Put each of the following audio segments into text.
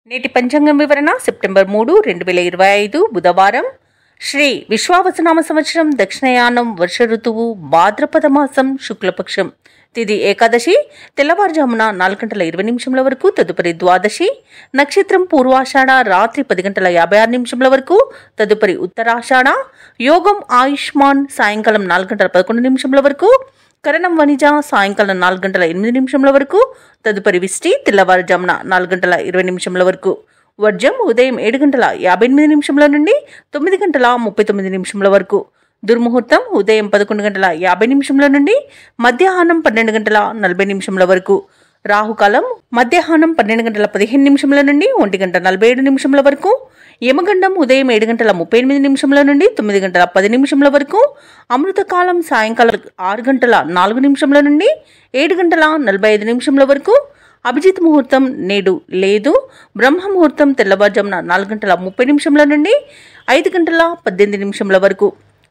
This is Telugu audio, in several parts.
నేటి పంచాంగం వివరణ సెప్టెంబర్ 3, 2025 బుధవారం. శ్రీ విశ్వావసునామ సంవత్సరం, దక్షిణయానం, వర్ష ఋతువు, భాద్రపద మాసం, శుక్లపక్షం. తిథి ఏకాదశి తెల్లవారుజామున 4:20 వరకు, తదుపరి ద్వాదశి. నక్షత్రం పూర్వాషాఢ రాత్రి 10:56 వరకు, తదుపరి ఉత్తరాషాఢ. యోగం ఆయుష్మాన్ సాయంకాలం 4:11 వరకు, కరణం వనిజ సాయంకాలం 4:08 వరకు, తదుపరి విష్టి తెల్లవారుజామున 4:20 వరకు. వర్జం ఉదయం 7:58 నుండి 9:39 వరకు. దుర్ముహూర్తం ఉదయం 11:50 నుండి మధ్యాహ్నం 12:40 వరకు. రాహుకాలం మధ్యాహ్నం 12:15 నుండి 1:47 వరకు. యమగండం ఉదయం 7:38 నుండి 9:10 వరకు. అమృతకాలం సాయంకాలం 6:04 నుండి 7:45 వరకు. అభిజిత్ ముహూర్తం నేడు లేదు. బ్రహ్మ ముహూర్తం తెల్లవారుజామున 4:30 నుండి 5:18 వరకు.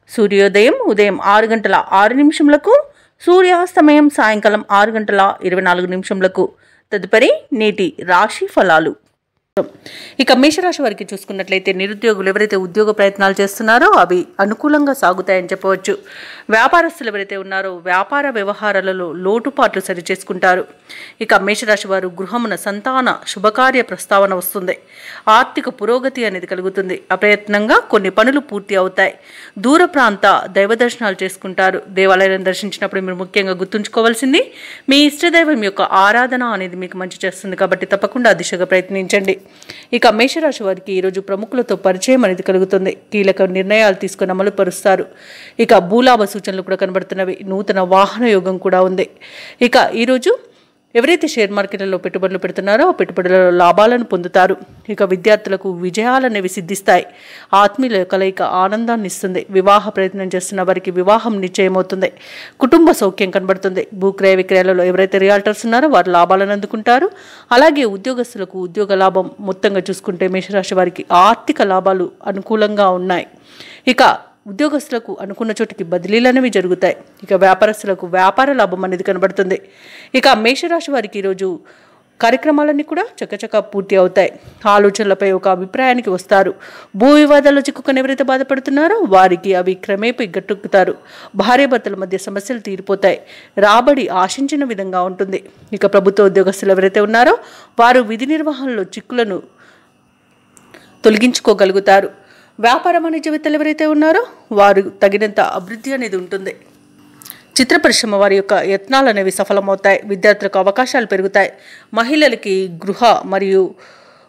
సూర్యోదయం ఉదయం 6:06 సూర్యాస్తమయం సాయంకాలం 6:24. తదుపరి నేటి రాశి ఫలాలు. ఇక మేషరాశి వారికి చూసుకున్నట్లయితే, నిరుద్యోగులు ఎవరైతే ఉద్యోగ ప్రయత్నాలు చేస్తున్నారో అవి అనుకూలంగా సాగుతాయని చెప్పవచ్చు. వ్యాపారస్తులు ఎవరైతే ఉన్నారో వ్యాపార వ్యవహారాలలో లోటుపాట్లు సరిచేసుకుంటారు. ఇక మేషరాశి వారు గృహమున సంతాన శుభకార్య ప్రస్తావన వస్తుంది. ఆర్థిక పురోగతి అనేది కలుగుతుంది. అప్రయత్నంగా కొన్ని పనులు పూర్తి అవుతాయి. దూర ప్రాంత దైవ దర్శనాలు చేసుకుంటారు. దేవాలయాలను దర్శించినప్పుడు మీరు ముఖ్యంగా గుర్తుంచుకోవాల్సింది, మీ ఇష్టదైవం యొక్క ఆరాధన అనేది మీకు మంచి చేస్తుంది. కాబట్టి తప్పకుండా ఆ దిశగా ప్రయత్నించండి. ఇక మేషరాశి వారికి ఈరోజు ప్రముఖులతో పరిచయం అనేది కలుగుతుంది. కీలక నిర్ణయాలు తీసుకుని అమలు పరుస్తారు. ఇక భూలాభ సూచనలు కూడా కనబడుతున్నవి. నూతన వాహన యోగం కూడా ఉంది. ఇక ఈరోజు ఎవరైతే షేర్ మార్కెట్లలో పెట్టుబడులు పెడుతున్నారో ఆ పెట్టుబడులలో లాభాలను పొందుతారు. ఇక విద్యార్థులకు విజయాలనేవి సిద్ధిస్తాయి. ఆత్మీయుల కలయిక ఆనందాన్ని ఇస్తుంది. వివాహ ప్రయత్నం చేస్తున్న వారికి వివాహం నిశ్చయమవుతుంది. కుటుంబ సౌఖ్యం కనబడుతుంది. భూక్రయ విక్రయాలలో ఎవరైతే రియాల్టర్స్ ఉన్నారో వారు లాభాలను అందుకుంటారు. అలాగే ఉద్యోగస్తులకు ఉద్యోగ లాభం. మొత్తంగా చూసుకుంటే మేషరాశి వారికి ఆర్థిక లాభాలు అనుకూలంగా ఉన్నాయి. ఇక ఉద్యోగస్తులకు అనుకున్న చోటికి బదిలీలు అనేవి జరుగుతాయి. ఇక వ్యాపారస్తులకు వ్యాపార లాభం అనేది కనబడుతుంది. ఇక మేషరాశి వారికి ఈరోజు కార్యక్రమాలన్నీ కూడా చకచకా పూర్తి అవుతాయి. ఆలోచనలపై ఒక అభిప్రాయానికి వస్తారు. భూ వివాదాల్లో చిక్కుకొని ఎవరైతే బాధపడుతున్నారో వారికి అవి క్రమేపీ గట్టెక్కుతారు. భార్యాభర్తల మధ్య సమస్యలు తీరిపోతాయి. రాబడి ఆశించిన విధంగా ఉంటుంది. ఇక ప్రభుత్వ ఉద్యోగస్తులు ఎవరైతే ఉన్నారో వారు విధి నిర్వహణలో చిక్కులను తొలగించుకోగలుగుతారు. వ్యాపార వాణిజ్యవేత్తలు ఎవరైతే ఉన్నారో వారు తగినంత అభివృద్ధి అనేది ఉంటుంది. చిత్ర పరిశ్రమ వారి యొక్క యత్నాలు అనేవి సఫలమవుతాయి. విద్యార్థులకు అవకాశాలు పెరుగుతాయి. మహిళలకి గృహ మరియు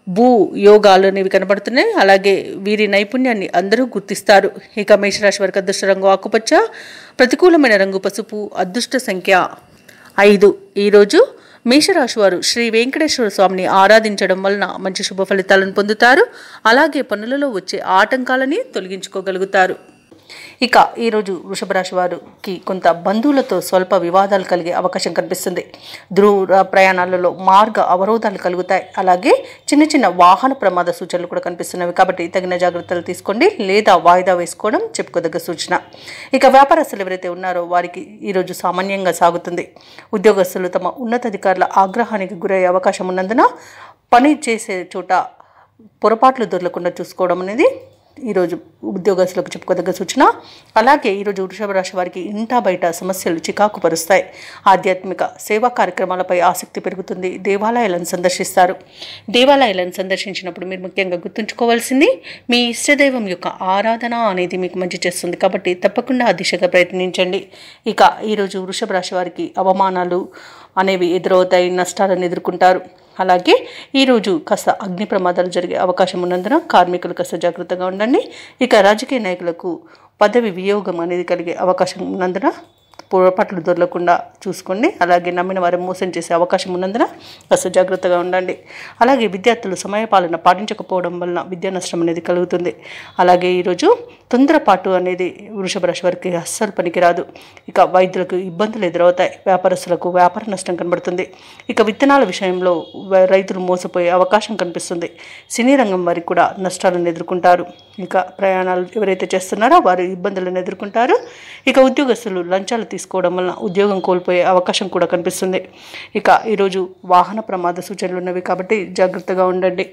భూ యోగాలు అనేవి కనబడుతున్నాయి. అలాగే వీరి నైపుణ్యాన్ని అందరూ గుర్తిస్తారు. ఇక మేషరాశి వారికి అదృష్ట రంగు ఆకుపచ్చ, ప్రతికూలమైన రంగు పసుపు, అదృష్ట సంఖ్య 5. ఈరోజు మేషరాశి వారు శ్రీ వెంకటేశ్వర స్వామిని ఆరాధించడం వలన మంచి శుభ ఫలితాలను పొందుతారు. అలాగే పనులలో వచ్చే ఆటంకాలని తొలగించుకోగలుగుతారు. ఇక ఈరోజు వృషభ రాశి వారికి కొంత బంధువులతో స్వల్ప వివాదాలు కలిగే అవకాశం కనిపిస్తుంది. దూర ప్రయాణాలలో మార్గ అవరోధాలు కలుగుతాయి. అలాగే చిన్న చిన్న వాహన ప్రమాద సూచనలు కూడా కనిపిస్తున్నవి. కాబట్టి తగిన జాగ్రత్తలు తీసుకోండి, లేదా వాయిదా వేసుకోవడం చెప్పుకోదగ్గ సూచన. ఇక వ్యాపారస్తులు ఎవరైతే ఉన్నారో వారికి ఈరోజు సామాన్యంగా సాగుతుంది. ఉద్యోగస్తులు తమ ఉన్నతాధికారుల ఆగ్రహానికి గురయ్యే అవకాశం ఉన్నందున పని చేసే చోట పొరపాట్లు దొరకకుండా చూసుకోవడం అనేది ఈరోజు ఉద్యోగస్తులకు చెప్పుకోదగ్గ సూచన. అలాగే ఈరోజు వృషభ రాశి వారికి ఇంటా బయట సమస్యలు చికాకు పరుస్తాయి. ఆధ్యాత్మిక సేవా కార్యక్రమాలపై ఆసక్తి పెరుగుతుంది. దేవాలయాలను సందర్శిస్తారు. దేవాలయాలను సందర్శించినప్పుడు మీరు ముఖ్యంగా గుర్తుంచుకోవాల్సింది, మీ ఇష్టదైవం యొక్క ఆరాధన అనేది మీకు మంచి చేస్తుంది. కాబట్టి తప్పకుండా ఆ దిశగా ప్రయత్నించండి. ఇక ఈరోజు వృషభ రాశి వారికి అవమానాలు అనేవి ఎదురవుతాయి. నష్టాలను ఎదుర్కొంటారు. అలాగే ఈరోజు కాస్త అగ్ని ప్రమాదాలు జరిగే అవకాశం ఉన్నందున కార్మికులు కాస్త జాగ్రత్తగా ఉండండి. ఇక రాజకీయ నాయకులకు పదవి వియోగం అనేది కలిగే అవకాశం ఉన్నందున పొరపాట్లు దొరకకుండా చూసుకోండి. అలాగే నమ్మిన వారు మోసం చేసే అవకాశం ఉన్నందున కాస్త జాగ్రత్తగా ఉండండి. అలాగే విద్యార్థులు సమయపాలన పాటించకపోవడం వలన విద్యా నష్టం అనేది కలుగుతుంది. అలాగే ఈరోజు తొందరపాటు అనేది వృషభ రాశి వారికి అస్సలు పనికిరాదు. ఇక వైద్యులకు ఇబ్బందులు ఎదురవుతాయి. వ్యాపారస్తులకు వ్యాపార నష్టం కనబడుతుంది. ఇక విత్తనాల విషయంలో రైతులు మోసపోయే అవకాశం కనిపిస్తుంది. సినీ రంగం వారికి కూడా నష్టాలను ఎదుర్కొంటారు. ఇక ప్రయాణాలు ఎవరైతే చేస్తున్నారో వారు ఇబ్బందులను ఎదుర్కొంటారు. ఇక ఉద్యోగస్తులు లంచాలు తీసుకోవడం వలన ఉద్యోగం కోల్పోయే అవకాశం కూడా కనిపిస్తుంది. ఇక ఈరోజు వాహన ప్రమాద సూచనలు ఉన్నవి కాబట్టి జాగ్రత్తగా ఉండండి.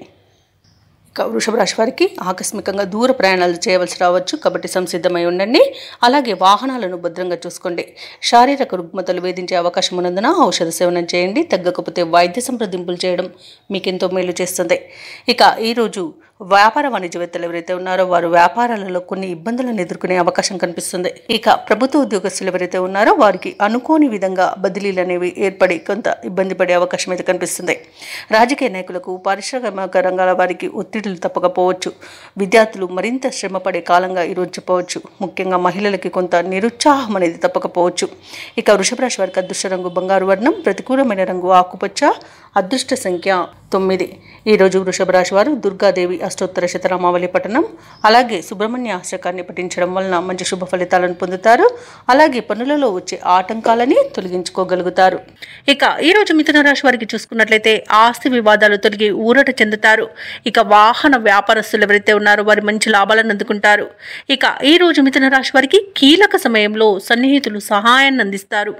ఇక వృషభ రాశి వారికి ఆకస్మికంగా దూర ప్రయాణాలు చేయవలసి రావచ్చు, కాబట్టి సంసిద్ధమై ఉండండి. అలాగే వాహనాలను భద్రంగా చూసుకోండి. శారీరక రుగ్మతలు వేధించే అవకాశం ఉన్నందున ఔషధ సేవనం చేయండి. తగ్గకపోతే వైద్య సంప్రదింపులు చేయడం మీకెంతో మేలు చేస్తుంది. ఇక ఈరోజు వ్యాపార వాణిజ్యవేత్తలు ఎవరైతే ఉన్నారో వారు వ్యాపారాలలో కొన్ని ఇబ్బందులను ఎదుర్కొనే అవకాశం కనిపిస్తుంది. ఇక ప్రభుత్వ ఉద్యోగస్తులు ఎవరైతే ఉన్నారో వారికి అనుకోని విధంగా బదిలీలు అనేవి ఏర్పడి కొంత ఇబ్బంది పడే అవకాశం అయితే కనిపిస్తుంది. రాజకీయ నాయకులకు, పారిశ్రామిక రంగాల వారికి ఒత్తిడులు తప్పకపోవచ్చు. విద్యార్థులు మరింత శ్రమ పడే కాలంగా ఈరోజు చెప్పవచ్చు. ముఖ్యంగా మహిళలకి కొంత నిరుత్సాహం అనేది తప్పకపోవచ్చు. ఇక వృషభ రాశి వారికి అదృష్ట రంగు బంగారు వర్ణం, ప్రతికూలమైన రంగు ఆకుపచ్చ, అదృష్ట సంఖ్య 9. ఈరోజు వృషభ రాశి వారు దుర్గాదేవి అష్టోత్తర శతనామావళి పఠనం అలాగే సుబ్రహ్మణ్య అష్టకాన్ని పఠించడం వలన మంచి శుభ ఫలితాలను పొందుతారు. అలాగే పనులలో వచ్చే ఆటంకాలని తొలగించుకోగలుగుతారు. ఇక ఈరోజు మిథున రాశి వారికి చూసుకున్నట్లయితే ఆస్తి వివాదాలు తొలగి ఊరట చెందుతారు. ఇక వాహన వ్యాపారస్తులు ఎవరైతే ఉన్నారో వారి మంచి లాభాలను అందుకుంటారు. ఇక ఈరోజు మిథున రాశి వారికి కీలక సమయంలో సన్నిహితులు సహాయాన్ని అందిస్తారు.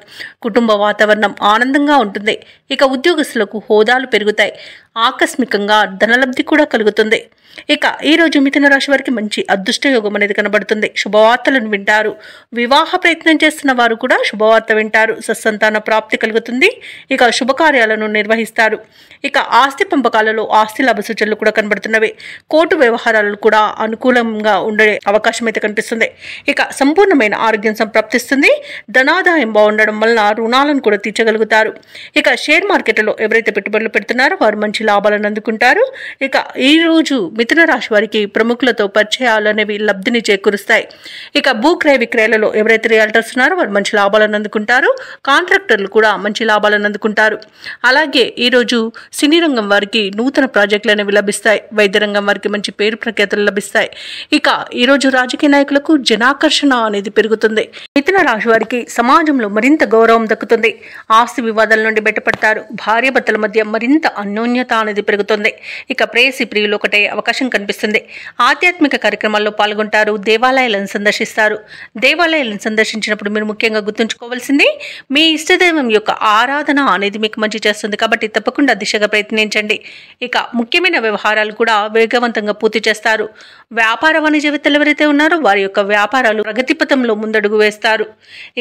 కుటుంబ వాతావరణం ఆనందంగా ఉంటుంది. ఇక ఉద్యోగస్తులకు హోదాలు పెరుగుతాయి. ఆకస్మికంగా ధనలబ్ధి కూడా కలుగుతుంది. ఇక ఈరోజు మిథున రాశి వారికి మంచి అదృష్ట యోగం అనేది కనబడుతుంది. శుభవార్తలను వింటారు. వివాహ ప్రయత్నం చేస్తున్న వారు కూడా శుభవార్త వింటారు. సత్సంతాన ప్రాప్తి కలుగుతుంది. ఇక శుభకార్యాలను నిర్వహిస్తారు. ఇక ఆస్తి పంపకాలలో ఆస్తి లాభ సూచనలు కూడా కనబడుతున్నవి. కోర్టు వ్యవహారాలు కూడా అనుకూలంగా ఉండే అవకాశం అయితే కనిపిస్తుంది. ఇక సంపూర్ణమైన ఆరోగ్యం సంప్రాప్తిస్తుంది. ధనాదాయం బాగుండడం వలన రుణాలను కూడా తీర్చగలుగుతారు. ఇక షేర్ మార్కెట్లో ఎవరైతే పెట్టుబడులు పెడుతున్నారో వారు మంచి లాభాలను అందుకుంటారు. ఇక ఈ రోజు మిథున రాశి వారికి ప్రముఖులతో పరిచయాలు అనేవి లబ్ధిని చేకూరుస్తాయి. ఇక భూక్రయ విక్రయాలలో ఎవరైతే రియల్టర్స్ ఉన్నారో వారు మంచి లాభాలను అందుకుంటారు. కాంట్రాక్టర్లు కూడా మంచి లాభాలను అందుకుంటారు. అలాగే ఈరోజు సినీ రంగం వారికి నూతన ప్రాజెక్టులు అనేవి లభిస్తాయి. వైద్య రంగం వారికి మంచి పేరు ప్రఖ్యాతులు లభిస్తాయి. ఇక ఈరోజు రాజకీయ నాయకులకు జనాకర్షణ అనేది పెరుగుతుంది. మిథున రాశి వారికి సమాజంలో మరింత గౌరవం దక్కుతుంది. ఆస్తి వివాదాల నుండి బయటపడతారు. భార్యాభర్తల మధ్య మరింత అన్యోన్యత అనేది పెరుగుతుంది. ఇక ప్రేయసి ప్రియులు ఒకటే అవకాశం కనిపిస్తుంది. ఆధ్యాత్మిక కార్యక్రమాల్లో పాల్గొంటారు. దేవాలయాలను సందర్శిస్తారు. దేవాలయాలను సందర్శించినప్పుడు మీరు ముఖ్యంగా గుర్తుంచుకోవాల్సింది మీ ఇష్టదైవం యొక్క ఆరాధన అనేది మీకు మంచి చేస్తుంది. కాబట్టి తప్పకుండా దిశగా ప్రయత్నించండి. ఇక ముఖ్యమైన వ్యవహారాలు కూడా వేగవంతంగా పూర్తి చేస్తారు. వ్యాపార వాణిజ్యవేత్తలు ఎవరైతే ఉన్నారో వారి యొక్క వ్యాపారాలు ప్రగతి పథంలో ముందడుగు వేస్తారు.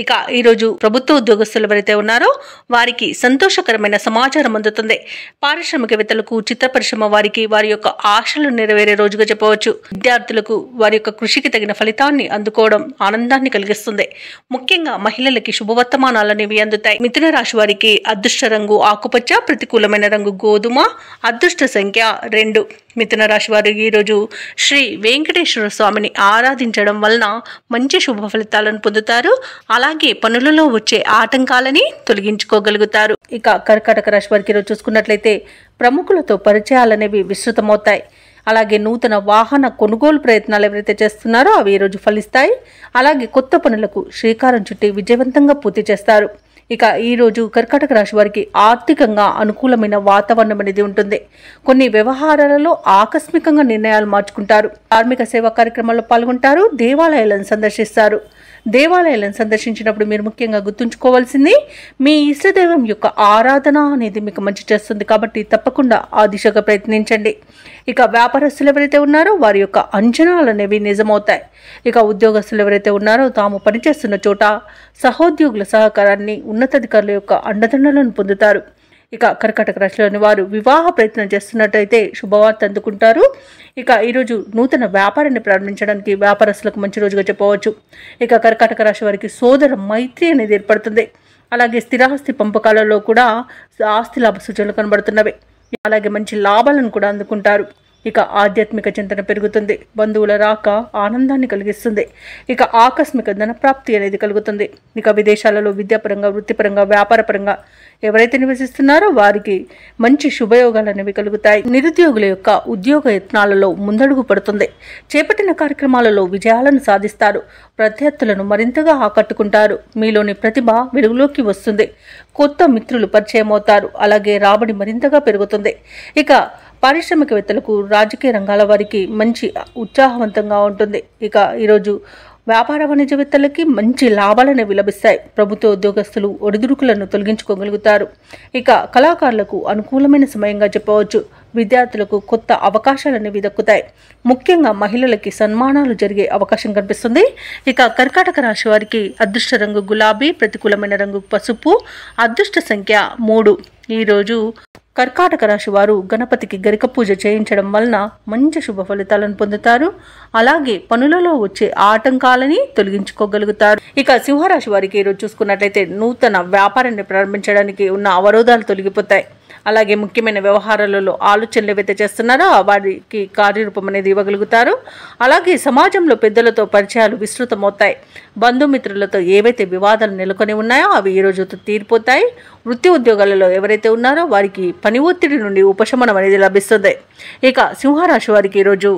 ఇక ఈరోజు ప్రభుత్వ ఉద్యోగస్తులు ఎవరైతే ఉన్నారో వారికి సంతోషకరమైన సమాచారం అందుతుంది. పారిశ్రామికవేత్తలకు, చిత్ర పరిశ్రమ వారికి వారి యొక్క ఆశలు నెరవేరే రోజుగా చెప్పవచ్చు. విద్యార్థులకు వారి యొక్క కృషికి తగిన ఫలితాన్ని అందుకోవడం ఆనందాన్ని కలిగిస్తుంది. ముఖ్యంగా మహిళలకి శుభవర్తమానాలు అనేవి అందుతాయి. మిథున రాశి వారికి అదృష్ట రంగు ఆకుపచ్చ, ప్రతికూలమైన రంగు గోధుమ, అదృష్ట సంఖ్య 2. మిథున రాశి వారు ఈరోజు శ్రీ వెంకటేశ్వర స్వామిని ఆరాధించడం వలన మంచి శుభ ఫలితాలను పొందుతారు. అలాగే పనులలో వచ్చే ఆటంకాలని తొలగించుకోగలుగుతారు. ఇక కర్కాటక రాశి వారికి ఈరోజు చూసుకున్నట్లయితే ప్రముఖులతో పరిచయాలు అనేవి విస్తృతమవుతాయి. అలాగే నూతన వాహన కొనుగోలు ప్రయత్నాలు ఎవరైతే చేస్తున్నారో అవి ఈరోజు ఫలిస్తాయి. అలాగే కొత్త పనులకు శ్రీకారం చుట్టి విజయవంతంగా పూర్తి చేస్తారు. ఇక ఈరోజు కర్కాటక రాశి వారికి ఆర్థికంగా అనుకూలమైన వాతావరణం అనేది ఉంటుంది. కొన్ని వ్యవహారాలలో ఆకస్మికంగా నిర్ణయాలు మార్చుకుంటారు. కార్మిక సేవా కార్యక్రమాల్లో పాల్గొంటారు. దేవాలయాలను సందర్శిస్తారు. దేవాలయాలను సందర్శించినప్పుడు మీరు ముఖ్యంగా గుర్తుంచుకోవాల్సింది మీ ఇష్టదైవం యొక్క ఆరాధన అనేది మీకు మంచి చేస్తుంది. కాబట్టి తప్పకుండా ఆ దిశగా ప్రయత్నించండి. ఇక వ్యాపారస్తులు ఎవరైతే ఉన్నారో వారి యొక్క అంచనాలు అనేవి నిజమవుతాయి. ఇక ఉద్యోగస్తులు ఎవరైతే ఉన్నారో తాము పనిచేస్తున్న చోట సహోద్యోగుల సహకారాన్ని, ఉన్నతాధికారుల యొక్క అండదండలను పొందుతారు. ఇక కర్కాటక రాశిలోని వారు వివాహ ప్రయత్నం చేస్తున్నట్టయితే శుభవార్త అందుకుంటారు. ఇక ఈరోజు నూతన వ్యాపారాన్ని ప్రారంభించడానికి వ్యాపారస్తులకు మంచి రోజుగా చెప్పవచ్చు. ఇక కర్కాటక రాశి వారికి సోదర మైత్రి అనేది ఏర్పడుతుంది. అలాగే స్థిరాస్తి పంపకాలలో కూడా ఆస్తి లాభ సూచనలు కనబడుతున్నవి. అలాగే మంచి లాభాలను కూడా అందుకుంటారు. ఇక ఆధ్యాత్మిక చింతన పెరుగుతుంది. బంధువుల రాక ఆనందాన్ని కలిగిస్తుంది. ఇక ఆకస్మిక ధన ప్రాప్తి అనేది కలుగుతుంది. ఇక విదేశాలలో విద్యాపరంగా, వృత్తిపరంగా, వ్యాపారపరంగా ఎవరైతే నివసిస్తున్నారో వారికి మంచి శుభయోగాలు అనేవి కలుగుతాయి. నిరుద్యోగుల యొక్క ఉద్యోగ యత్నాలలో ముందడుగు పడుతుంది. చేపట్టిన కార్యక్రమాలలో విజయాలను సాధిస్తారు. ప్రత్యర్థులను మరింతగా ఆకట్టుకుంటారు. మీలోని ప్రతిభ వెలుగులోకి వస్తుంది. కొత్త మిత్రులు పరిచయం అవుతారు. అలాగే రాబడి మరింతగా పెరుగుతుంది. ఇక పారిశ్రామికవేత్తలకు, రాజకీయ రంగాల వారికి మంచి ఉత్సాహవంతంగా ఉంటుంది. ఇక ఈరోజు వ్యాపార వాణిజ్యవేత్తలకి మంచి లాభాలనేవి లభిస్తాయి. ప్రభుత్వ ఉద్యోగస్తులు ఒడిదుడుకులను తొలగించుకోగలుగుతారు. ఇక కళాకారులకు అనుకూలమైన సమయంగా చెప్పవచ్చు. విద్యార్థులకు కొత్త అవకాశాలనేవి దక్కుతాయి. ముఖ్యంగా మహిళలకి సన్మానాలు జరిగే అవకాశం కనిపిస్తుంది. ఇక కర్కాటక రాశి వారికి అదృష్ట రంగు గులాబీ, ప్రతికూలమైన రంగు పసుపు, అదృష్ట సంఖ్య 3. ఈరోజు కర్కాటక రాశి వారు గణపతికి గరిక పూజ చేయించడం వలన మంచి శుభ ఫలితాలను పొందుతారు. అలాగే పనులలో వచ్చే ఆటంకాలని తొలగించుకోగలుగుతారు. ఇక సింహరాశి వారికి ఈరోజు చూసుకున్నట్లయితే నూతన వ్యాపారాన్ని ప్రారంభించడానికి ఉన్న అవరోధాలు తొలగిపోతాయి. అలాగే ముఖ్యమైన వ్యవహారాలలో ఆలోచనలు ఏవైతే చేస్తున్నారో వారికి కార్యరూపం అనేది ఇవ్వగలుగుతారు. అలాగే సమాజంలో పెద్దలతో పరిచయాలు విస్తృతమవుతాయి. బంధుమిత్రులతో ఏవైతే వివాదాలు నెలకొని ఉన్నాయో అవి ఈ రోజుతో తీరిపోతాయి. వృత్తి ఉద్యోగాలలో ఎవరైతే ఉన్నారో వారికి పని ఒత్తిడి నుండి ఉపశమనం అనేది లభిస్తుంది. ఇక సింహరాశి వారికి ఈరోజు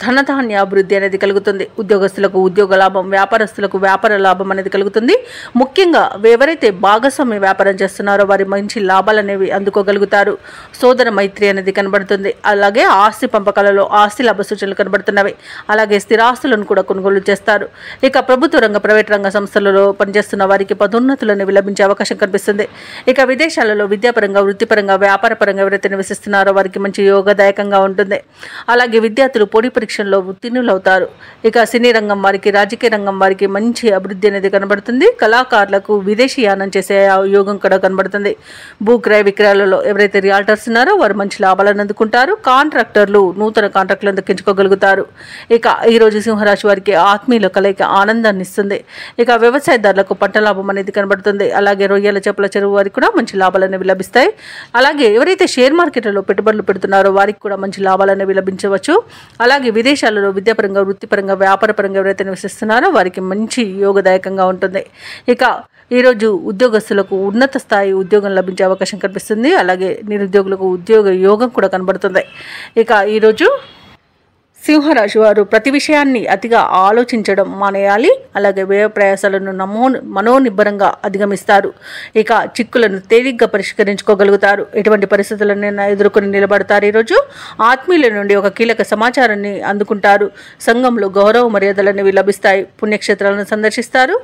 ధనధాన్య అభివృద్ధి అనేది కలుగుతుంది. ఉద్యోగస్తులకు ఉద్యోగ లాభం, వ్యాపారస్తులకు వ్యాపార లాభం అనేది కలుగుతుంది. ముఖ్యంగా ఎవరైతే భాగస్వామ్య వ్యాపారం చేస్తున్నారో వారి మంచి లాభాలు అనేవి అందుకోగలుగుతారు. సోదర మైత్రి అనేది కనబడుతుంది. అలాగే ఆస్తి పంపకాలలో ఆస్తి లాభ సూచనలు కనబడుతున్నవి. అలాగే స్థిరాస్తులను కూడా కొనుగోలు చేస్తారు. ఇక ప్రభుత్వ రంగ, ప్రైవేట్ రంగ సంస్థలలో పనిచేస్తున్న వారికి పదోన్నతులు అనేవి లభించే అవకాశం కనిపిస్తుంది. ఇక విదేశాలలో విద్యాపరంగా, వృత్తిపరంగా, వ్యాపారపరంగా ఎవరైతే నివసిస్తున్నారో వారికి మంచి యోగదాయకంగా ఉంటుంది. అలాగే విద్యార్థులు పోటీ పరీక్షల్లో ఉత్తీర్ణులవుతారు. ఇక సినీ రంగం వారికి, రాజకీయ రంగం వారికి మంచి అభివృద్ధి అనేది కనబడుతుంది. కళాకారులకు విదేశీ యానం చేసే యోగం కూడా కనబడుతుంది. భూ క్రయ విక్రయాలలో ఎవరైతే రియాల్టర్స్ ఉన్నారో వారు మంచి లాభాలను అందుకుంటారు. కాంట్రాక్టర్లు నూతన కాంట్రాక్టులను దక్కించుకోగలుగుతారు. ఇక ఈరోజు సింహరాశి వారికి ఆత్మీయుల కలయిక ఆనందాన్ని ఇస్తుంది. ఇక వ్యవసాయదారులకు పంట లాభం అనేది కనబడుతుంది. అలాగే రొయ్యల, చేపల చెరువు వారికి కూడా మంచి లాభాలు అనేవి లభిస్తాయి. అలాగే ఎవరైతే షేర్ మార్కెట్లలో పెట్టుబడులు పెడుతున్నారో వారికి కూడా మంచి లాభాలు అనేవి లభించవచ్చు. అలాగే విదేశాలలో విద్యాపరంగా, వృత్తిపరంగా, వ్యాపారపరంగా ఎవరైతే నివసిస్తున్నారో వారికి మంచి యోగదాయకంగా ఉంటుంది. ఇక ఈరోజు ఉద్యోగస్తులకు ఉన్నత స్థాయి ఉద్యోగం లభించే అవకాశం కనిపిస్తుంది. అలాగే నిరుద్యోగులకు ఉద్యోగ యోగం కూడా కనబడుతుంది. ఇక ఈరోజు సింహరాశి వారు ప్రతి విషయాన్ని అతిగా ఆలోచించడం మానేయాలి. అలాగే వ్యయ ప్రయాసాలను మనోనిబ్బరంగా అధిగమిస్తారు. ఇక చిక్కులను తేలిగ్గా పరిష్కరించుకోగలుగుతారు. ఎటువంటి పరిస్థితులను ఎదుర్కొని నిలబడతారు. ఈరోజు ఆత్మీయుల నుండి ఒక కీలక సమాచారాన్ని అందుకుంటారు. సంఘంలో గౌరవ మర్యాదలనేవి లభిస్తాయి. పుణ్యక్షేత్రాలను సందర్శిస్తారు.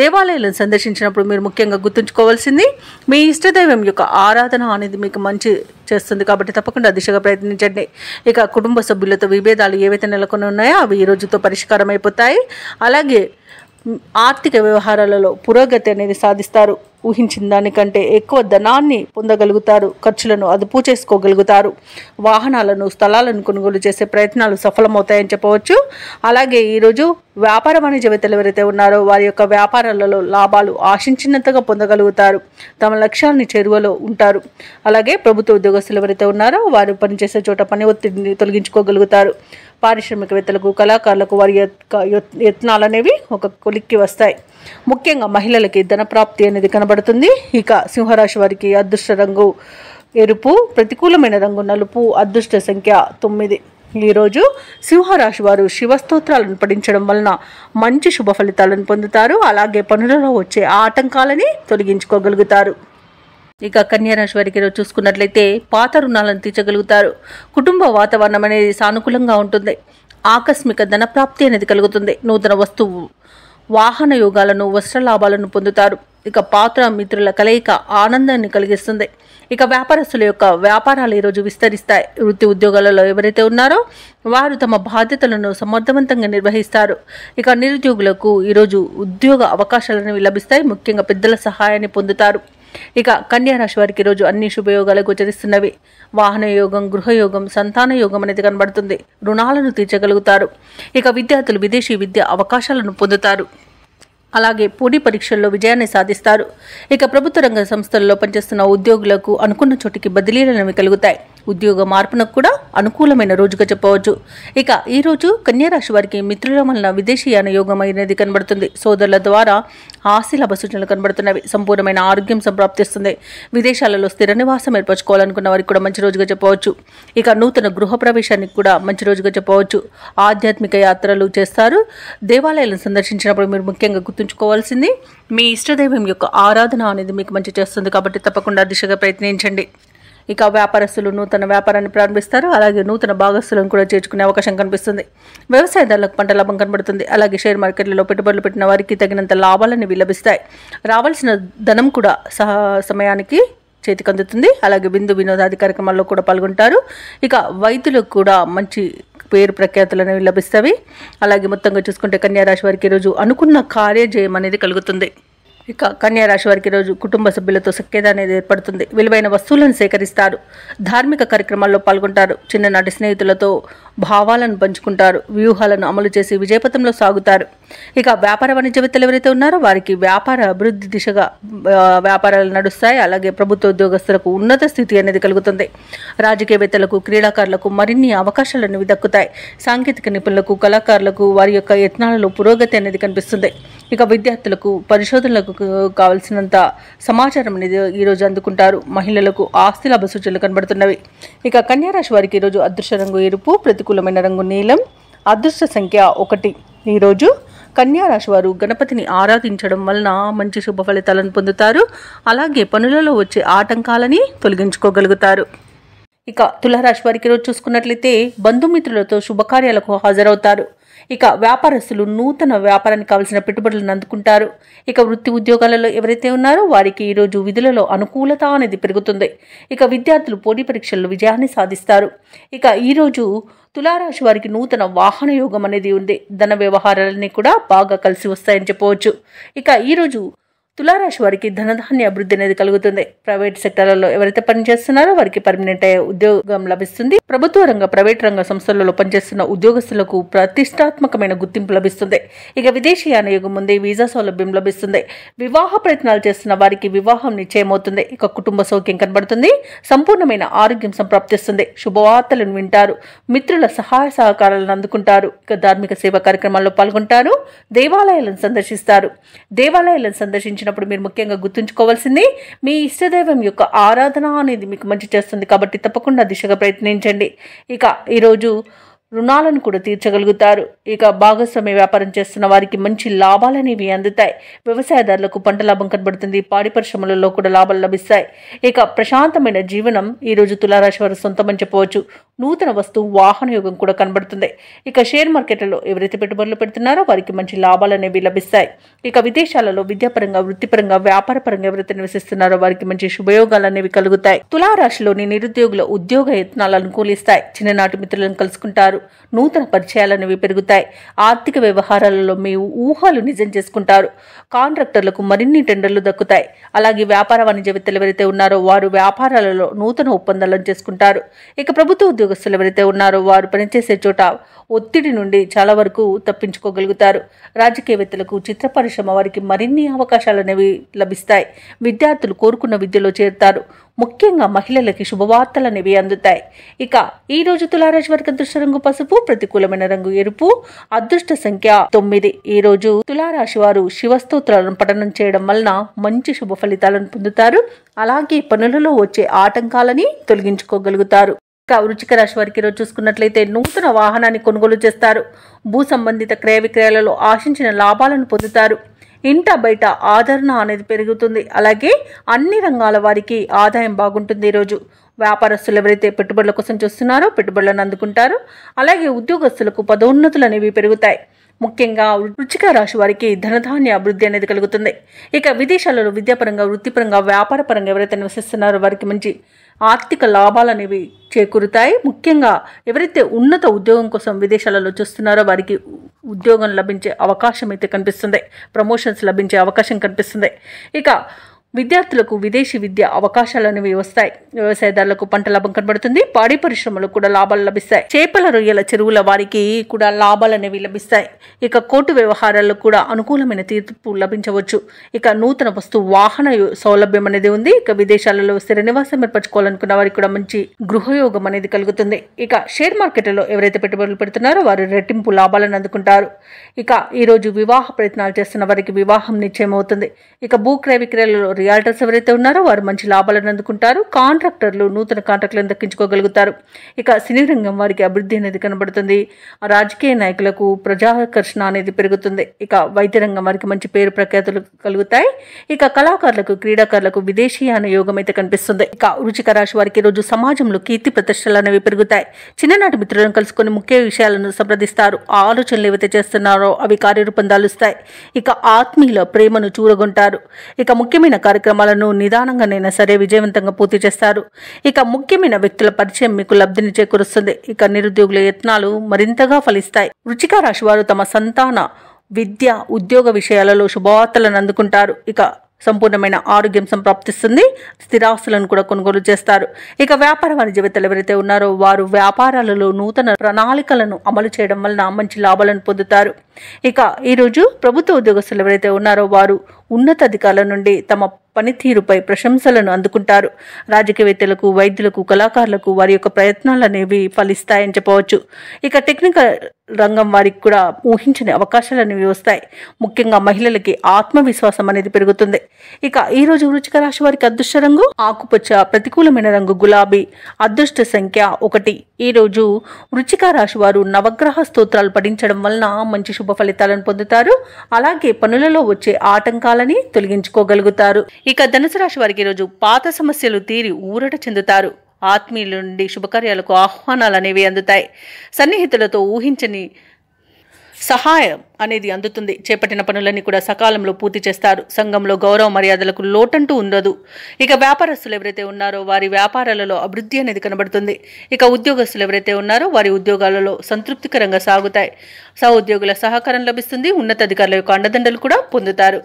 దేవాలయాలను సందర్శించినప్పుడు మీరు ముఖ్యంగా గుర్తుంచుకోవాల్సింది మీ ఇష్టదైవం యొక్క ఆరాధన అనేది మీకు మంచి చేస్తుంది. కాబట్టి తప్పకుండా దిశగా ప్రయత్నించండి. ఇక కుటుంబ సభ్యులతో విభేదాలు ఏవైతే నెలకొని ఉన్నాయో అవి ఈ రోజుతో పరిష్కారం అయిపోతాయి. అలాగే ఆర్థిక వ్యవహారాలలో పురోగతి అనేది సాధిస్తారు. ఊహించిన దానికంటే ఎక్కువ ధనాన్ని పొందగలుగుతారు. ఖర్చులను అదుపు చేసుకోగలుగుతారు. వాహనాలను, స్థలాలను కొనుగోలు చేసే ప్రయత్నాలు సఫలమవుతాయని చెప్పవచ్చు. అలాగే ఈరోజు వ్యాపార వాణిజ్యవేత్తలు ఎవరైతే ఉన్నారో వారి యొక్క వ్యాపారాలలో లాభాలు ఆశించినంతగా పొందగలుగుతారు. తమ లక్ష్యాన్ని చేరువలో ఉంటారు. అలాగే ప్రభుత్వ ఉద్యోగస్తులు ఎవరైతే ఉన్నారో వారు పనిచేసే చోట పని ఒత్తిడిని తొలగించుకోగలుగుతారు. పారిశ్రామికవేత్తలకు, కళాకారులకు వారి యత్నాలు అనేవి ఒక కొలిక్కి వస్తాయి. ముఖ్యంగా మహిళలకి ధనప్రాప్తి అనేది కనబడుతుంది. ఇక సింహరాశి వారికి అదృష్ట రంగు ఎరుపు, ప్రతికూలమైన రంగు నలుపు, అదృష్ట సంఖ్య 9. ఈరోజు సింహరాశి వారు శివస్తోత్రాలను పఠించడం వలన మంచి శుభ ఫలితాలను పొందుతారు. అలాగే పనులలో వచ్చే ఆటంకాలని తొలగించుకోగలుగుతారు. ఇక కన్యారాశి వారికి ఈరోజు చూసుకున్నట్లయితే పాత రుణాలను తీర్చగలుగుతారు. కుటుంబ వాతావరణం అనేది సానుకూలంగా ఉంటుంది. ఆకస్మిక ధనప్రాప్తి అనేది కలుగుతుంది. నూతన వస్తువు, వాహన యోగాలను, వస్త్ర లాభాలను పొందుతారు. ఇక పాత్ర మిత్రుల కలయిక ఆనందాన్ని కలిగిస్తుంది. ఇక వ్యాపారస్తుల యొక్క వ్యాపారాలు ఈరోజు విస్తరిస్తాయి. వృత్తి ఉద్యోగాలలో ఎవరైతే ఉన్నారో వారు తమ బాధ్యతలను సమర్థవంతంగా నిర్వహిస్తారు. ఇక నిరుద్యోగులకు ఈరోజు ఉద్యోగ అవకాశాలను లభిస్తాయి. ముఖ్యంగా పెద్దల సహాయాన్ని పొందుతారు. ఇక కన్యారాశి వారికి ఈరోజు అన్ని శుభయోగాలు గోచరిస్తున్నవి. వాహన యోగం, గృహయోగం, సంతాన యోగం అనేది కనబడుతుంది. రుణాలను తీర్చగలుగుతారు. ఇక విద్యార్థులు విదేశీ విద్య అవకాశాలను పొందుతారు. అలాగే పోటీ పరీక్షల్లో విజయాన్ని సాధిస్తారు. ఇక ప్రభుత్వ రంగ సంస్థల్లో పనిచేస్తున్న ఉద్యోగులకు అనుకున్న చోటికి బదిలీలు కలుగుతాయి. ఉద్యోగ మార్పునకు కూడా అనుకూలమైన రోజుగా చెప్పవచ్చు. ఇక ఈ రోజు కన్యారాశి వారికి మిత్రుల వలన విదేశీయాన యోగం అనేది కనబడుతుంది. సోదరుల ద్వారా ఆస్తి లాభ సూచనలు కనబడుతున్నవి. సంపూర్ణమైన ఆరోగ్యం సంప్రాప్తిస్తుంది. విదేశాలలో స్థిర నివాసం ఏర్పరచుకోవాలనుకున్న వారికి కూడా మంచి రోజుగా చెప్పవచ్చు. ఇక నూతన గృహ ప్రవేశానికి కూడా మంచి రోజుగా చెప్పవచ్చు. ఆధ్యాత్మిక యాత్రలు చేస్తారు. దేవాలయాలను సందర్శించినప్పుడు మీరు ముఖ్యంగా గుర్తుంచుకోవాల్సింది మీ ఇష్టదైవం యొక్క ఆరాధన అనేది మీకు మంచి చేస్తుంది. కాబట్టి తప్పకుండా దిశగా ప్రయత్నించండి. ఇక వ్యాపారస్తులు నూతన వ్యాపారాన్ని ప్రారంభిస్తారు. అలాగే నూతన భాగస్తులను కూడా చేర్చుకునే అవకాశం కనిపిస్తుంది. వ్యవసాయదారులకు పంట లాభం కనబడుతుంది. అలాగే షేర్ మార్కెట్లలో పెట్టుబడులు పెట్టిన వారికి తగినంత లాభాలనేవి లభిస్తాయి. రావాల్సిన ధనం కూడా సమయానికి చేతికి అందుతుంది. అలాగే విందు వినోదాది కార్యక్రమాల్లో కూడా పాల్గొంటారు. ఇక వైద్యులకు కూడా మంచి పేరు ప్రఖ్యాతులు అనేవి లభిస్తాయి. అలాగే మొత్తంగా చూసుకుంటే కన్యా రాశి వారికి ఈరోజు అనుకున్న కార్యజయం అనేది కలుగుతుంది. ఇక కన్యా రాశి వారికి రోజు కుటుంబ సభ్యులతో సఖ్యత అనేది ఏర్పడుతుంది. విలువైన వస్తువులను సేకరిస్తారు. ధార్మిక కార్యక్రమాల్లో పాల్గొంటారు. చిన్ననాటి స్నేహితులతో భావాలను పంచుకుంటారు. వ్యూహాలను అమలు చేసి విజయపథంలో సాగుతారు. ఇక వ్యాపార వాణిజ్యవేత్తలు ఎవరైతే ఉన్నారో వారికి వ్యాపార అభివృద్ధి దిశగా వ్యాపారాలు నడుస్తాయి. అలాగే ప్రభుత్వ ఉద్యోగస్తులకు ఉన్నత స్థితి అనేది కలుగుతుంది. రాజకీయవేత్తలకు క్రీడాకారులకు మరిన్ని అవకాశాలు అనేవి దక్కుతాయి. సాంకేతిక నిపుణులకు కళాకారులకు వారి యొక్క యత్నాలలో పురోగతి అనేది కనిపిస్తుంది. ఇక విద్యార్థులకు పరిశోధనలకు కావలసినంత సమాచారం అనేది ఈరోజు అందుకుంటారు. మహిళలకు ఆస్తి లాభ సూచనలు కనబడుతున్నవి. ఇక కన్యా రాశి వారికి ఈరోజు అదృష్ట రంగు ఎరుపు, ప్రతికూలమైన రంగు నీలం, అదృష్ట సంఖ్య 1. ఈరోజు కన్యా రాశి వారు గణపతిని ఆరాధించడం వలన మంచి శుభ ఫలితాలను పొందుతారు. అలాగే పనులలో వచ్చే ఆటంకాలని తొలగించుకోగలుగుతారు. ఇక తులారాశి వారికి ఈరోజు చూసుకున్నట్లయితే బంధుమిత్రులతో శుభకార్యాలకు హాజరవుతారు. ఇక వ్యాపారస్తులు నూతన వ్యాపారానికి కావలసిన పెట్టుబడులను అందుకుంటారు. ఇక వృత్తి ఉద్యోగాలలో ఎవరైతే ఉన్నారో వారికి ఈరోజు విధులలో అనుకూలత అనేది పెరుగుతుంది. ఇక విద్యార్థులు పోటీ పరీక్షల్లో విజయాన్ని సాధిస్తారు. ఇక ఈరోజు తులారాశి వారికి నూతన వాహన యోగం అనేది ఉంది. ధన వ్యవహారాలన్నీ కూడా బాగా కలిసి వస్తాయని చెప్పవచ్చు. ఇక ఈరోజు తులారాశి వారికి ధనధాన్య అభివృద్ధి అనేది కలుగుతుంది. ప్రైవేట్ సెక్టర్లలో ఎవరైతే పనిచేస్తున్నారో వారికి పర్మనెంట్ ఉద్యోగం లభిస్తుంది. ప్రభుత్వ రంగ ప్రైవేట్ రంగ సంస్థలలో పనిచేస్తున్న ఉద్యోగస్తులకు ప్రతిష్టాత్మకమైన గుర్తింపు లభిస్తుంది. ఇక విదేశీయాన యోగం ఉంది. వీసా సౌలభ్యం లభిస్తుంది. వివాహ ప్రయత్నాలు చేస్తున్న వారికి వివాహం నిశ్చయమవుతుంది. ఇక కుటుంబ సౌఖ్యం కనబడుతుంది. సంపూర్ణమైన ఆరోగ్యం సంప్రాప్తిస్తుంది. శుభవార్తలను వింటారు. మిత్రుల సహాయ సహకారాలను అందుకుంటారు. ఇక ధార్మిక సేవా కార్యక్రమాల్లో పాల్గొంటారు. దేవాలయాలను సందర్శిస్తారు. దేవాలయాలను సందర్శించిన మీరు ముఖ్యంగా గుర్తుంచుకోవాల్సింది మీ ఇష్టదైవం యొక్క ఆరాధన అనేది మీకు మంచి చేస్తుంది. కాబట్టి తప్పకుండా దిశగా ప్రయత్నించండి. ఇక ఈరోజు రుణాలను కూడా తీర్చగలుగుతారు. ఇక భాగస్వామ్య వ్యాపారం చేస్తున్న వారికి మంచి లాభాలు అనేవి అందుతాయి. వ్యవసాయదారులకు పంట లాభం కనబడుతుంది. పాడి పరిశ్రమలలో కూడా లాభాలు లభిస్తాయి. ఇక ప్రశాంతమైన జీవనం ఈరోజు తులారాశి వారు సొంతమని చెప్పవచ్చు. నూతన వస్తువు వాహన యోగం కూడా కనబడుతుంది. ఇక షేర్ మార్కెట్లలో ఎవరైతే పెట్టుబడులు పెడుతున్నారో వారికి మంచి లాభాలు అనేవి లభిస్తాయి. ఇక విదేశాలలో విద్యాపరంగా వృత్తిపరంగా వ్యాపారపరంగా ఎవరైతే నివసిస్తున్నారో వారికి మంచి శుభయోగాలు అనేవి కలుగుతాయి. తులారాశిలోని నిరుద్యోగుల ఉద్యోగ యత్నాలు అనుకూలిస్తాయి. చిన్ననాటి మిత్రులను కలుసుకుంటారు. నూతన పరిచయాలనేవి పెరుగుతాయి. ఆర్థిక వ్యవహారాలలో మీ ఊహలు నిజం చేసుకుంటారు. కాంట్రాక్టర్లకు మరిన్ని టెండర్లు దక్కుతాయి. అలాగే వ్యాపార వాణిజ్యవేత్తలు ఎవరైతే ఉన్నారో వారు వ్యాపారాలలో నూతన ఒప్పందాలను చేసుకుంటారు. ఇక ప్రభుత్వ ఉద్యోగస్తులు ఎవరైతే ఉన్నారో వారు పనిచేసే చోట ఒత్తిడి నుండి చాలా వరకు తప్పించుకోగలుగుతారు. రాజకీయవేత్తలకు చిత్ర పరిశ్రమ వారికి మరిన్ని అవకాశాలు అనేవి లభిస్తాయి. విద్యార్థులు కోరుకున్న విద్యలో చేరుతారు. ముఖ్యంగా మహిళలకి శుభవార్తలు అనేవి అందుతాయి. ఇక ఈ రోజు తులారాశి వారికి అదృష్ట రంగు పసుపు, ప్రతికూలమైన రంగు ఎరుపు, అదృష్ట సంఖ్య 9. ఈ రోజు తులారాశి వారు శివస్తోత్రాలను పఠనం చేయడం వలన మంచి శుభ ఫలితాలను పొందుతారు. అలాగే పనులలో వచ్చే ఆటంకాలని తొలగించుకోగలుగుతారు. ఇక వృశ్చిక రాశి వారికి ఈరోజు చూసుకున్నట్లయితే నూతన వాహనాన్ని కొనుగోలు చేస్తారు. భూ సంబంధిత క్రయ విక్రయాలలో ఆశించిన లాభాలను పొందుతారు. ఇంట బయట ఆదరణ అనేది పెరుగుతుంది. అలాగే అన్ని రంగాల వారికి ఆదాయం బాగుంటుంది. ఈరోజు వ్యాపారస్తులు ఎవరైతే పెట్టుబడుల కోసం చూస్తున్నారో పెట్టుబడులను అందుకుంటారు. అలాగే ఉద్యోగస్తులకు పదోన్నతులు అనేవి పెరుగుతాయి. ముఖ్యంగా వృశ్చిక రాశి వారికి ధనధాన్య అభివృద్ధి అనేది కలుగుతుంది. ఇక విదేశాలలో విద్యాపరంగా వృత్తిపరంగా వ్యాపారపరంగా ఎవరైతే నివసిస్తున్నారో వారికి మంచి ఆర్థిక లాభాలు అనేవి చేకూరుతాయి. ముఖ్యంగా ఎవరైతే ఉన్నత ఉద్యోగం కోసం విదేశాలలో చూస్తున్నారో వారికి ఉద్యోగం లభించే అవకాశం అయితే కనిపిస్తుంది. ప్రమోషన్స్ లభించే అవకాశం కనిపిస్తుంది. ఇక విద్యార్థులకు విదేశీ విద్య అవకాశాలు అనేవి వస్తాయి. వ్యవసాయదారులకు పంట లాభం కనబడుతుంది. పాడి పరిశ్రమలకు కూడా లాభాలు లభిస్తాయి. చేపల రొయ్యల చెరువుల వారికి కూడా లాభాలు అనేవి లభిస్తాయి. ఇక కోర్టు వ్యవహారాల్లో కూడా అనుకూలమైన తీర్పు లభించవచ్చు. ఇక నూతన వస్తు వాహన సౌలభ్యం అనేది ఉంది. ఇక విదేశాలలో స్థిర నివాసం ఏర్పరచుకోవాలనుకున్న వారికి కూడా మంచి గృహయోగం అనేది కలుగుతుంది. ఇక షేర్ మార్కెట్లలో ఎవరైతే పెట్టుబడులు పెడుతున్నారో వారు రెట్టింపు లాభాలను అందుకుంటారు. ఇక ఈరోజు వివాహ ప్రయత్నాలు చేస్తున్న వారికి వివాహం నిశ్చయం అవుతుంది. ఇక భూ క్రయ విక్రయాలలో రియాల్టర్స్ ఎవరైతే ఉన్నారో వారు మంచి లాభాలను అందుకుంటారు. కాంట్రాక్టర్లు నూతన కాంట్రాక్టులను దక్కించుకోగలుగుతారు. ఇక సినీ రంగం వారికి అభివృద్ధి అనేది కనబడుతుంది. రాజకీయ నాయకులకు ప్రజాకర్షణ అనేది పెరుగుతుంది. ఇక వైద్య రంగం వారికి మంచి పేరు ప్రఖ్యాతులు కలుగుతాయి. ఇక కళాకారులకు క్రీడాకారులకు విదేశీయాన యోగం అయితే కనిపిస్తుంది. ఇక వృశ్చిక రాశి వారికి రోజు సమాజంలో కీర్తి ప్రతిష్టలు అనేవి పెరుగుతాయి. చిన్ననాటి మిత్రులను కలుసుకొని ముఖ్య విషయాలను సంప్రదిస్తారు. ఆలోచనలు ఏవైతే చేస్తున్నారో అవి కార్యరూపం దాలుస్తాయి. ఇక ఆత్మీయుల ప్రేమను చూరగొంటారు. ఇక ముఖ్యమైన కార్యక్రమాలను నిదానంగానైనా సరే విజయవంతంగా పూర్తి చేస్తారు. ఇక ముఖ్యమైన వ్యక్తుల పరిచయం మీకు లబ్ధిని చేకూరుస్తుంది. ఇక నిరుద్యోగుల యత్నాలు మరింతగా ఫలిస్తాయి. వృశ్చిక రాశి వారు తమ సంతాన విద్య ఉద్యోగ విషయాలలో శుభవార్తలను అందుకుంటారు. ఇక సంపూర్ణమైన ఆరోగ్యం సంప్రాప్తిస్తుంది. స్థిరాస్తులను కూడా కొనుగోలు చేస్తారు. ఇక వ్యాపార వాణిజ్యవేత్తలు ఎవరైతే ఉన్నారో వారు వ్యాపారాలలో నూతన ప్రణాళికలను అమలు చేయడం వలన మంచి లాభాలను పొందుతారు. ఇక ఈరోజు ప్రభుత్వ ఉద్యోగస్తులు ఎవరైతే ఉన్నారో వారు ఉన్నతాధికారుల నుండి తమ పనితీరుపై ప్రశంసలను అందుకుంటారు. రాజకీయవేత్తలకు వైద్యులకు కళాకారులకు వారి యొక్క ప్రయత్నాలు అనేవి ఫలిస్తాయని చెప్పవచ్చు. ఇక టెక్నికల్ రంగం వారికి కూడా ఊహించని అవకాశాలు అనేవి వస్తాయి. ముఖ్యంగా మహిళలకి ఆత్మవిశ్వాసం అనేది పెరుగుతుంది. ఇక ఈ రోజు వృశ్చిక రాశి వారికి అదృష్ట రంగు ఆకుపచ్చ, ప్రతికూలమైన రంగు గులాబీ, అదృష్ట సంఖ్య 1. ఈ రోజు వృశ్చిక రాశి వారు నవగ్రహ స్తోత్రాలు పఠించడం వలన మంచి శుభ ఫలితాలను పొందుతారు. అలాగే పనులలో వచ్చే ఆటంకాలని తొలగించుకోగలుగుతారు. ఇక ధనుసు రాశి వారికి ఈరోజు పాత సమస్యలు తీరి ఊరట చెందుతారు. ఆత్మీయుల నుండి శుభకార్యాలకు ఆహ్వానాలు అనేవి అందుతాయి. సన్నిహితులతో ఊహించని సహాయం అనేది అందుతుంది. చేపట్టిన పనులన్నీ కూడా సకాలంలో పూర్తి చేస్తారు. సంఘంలో గౌరవ మర్యాదలకు లోటంటూ ఉండదు. ఇక వ్యాపారస్తులు ఎవరైతే ఉన్నారో వారి వ్యాపారాలలో అభివృద్ధి అనేది కనబడుతుంది. ఇక ఉద్యోగస్తులు ఎవరైతే ఉన్నారో వారి ఉద్యోగాలలో సంతృప్తికరంగా సాగుతాయి. సహోద్యోగుల సహకారం లభిస్తుంది. ఉన్నతాధికారుల యొక్క అండదండలు కూడా పొందుతారు.